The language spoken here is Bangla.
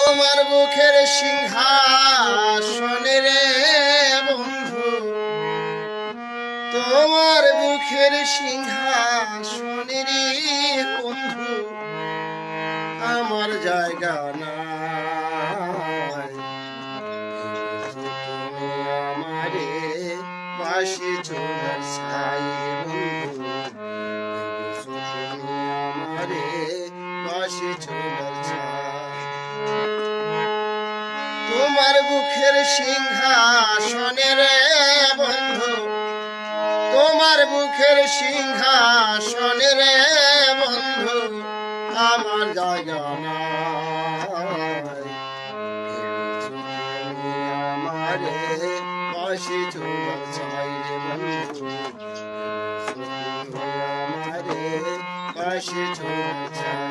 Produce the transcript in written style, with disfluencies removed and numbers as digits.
তোমার বুকের সিংহাসনে রে বন্ধু, তোমার বুকের সিংহাসনে রে বন্ধু, আমার জায়গা নাই। তুমি আমারে পাশে চলার ছাই বন্ধু, তুমি আমারে পাশে চলার ছাই। তোমার বুকের সিংহাসনে রে বন্ধু, তোমার বুকের সিংহাসনে রে বন্ধু, আমার জায়গা নাই। তুমি আমারে পাশে চলার ছাই রে বন্ধু, তুমি আমারে পাশে চলার ছাই।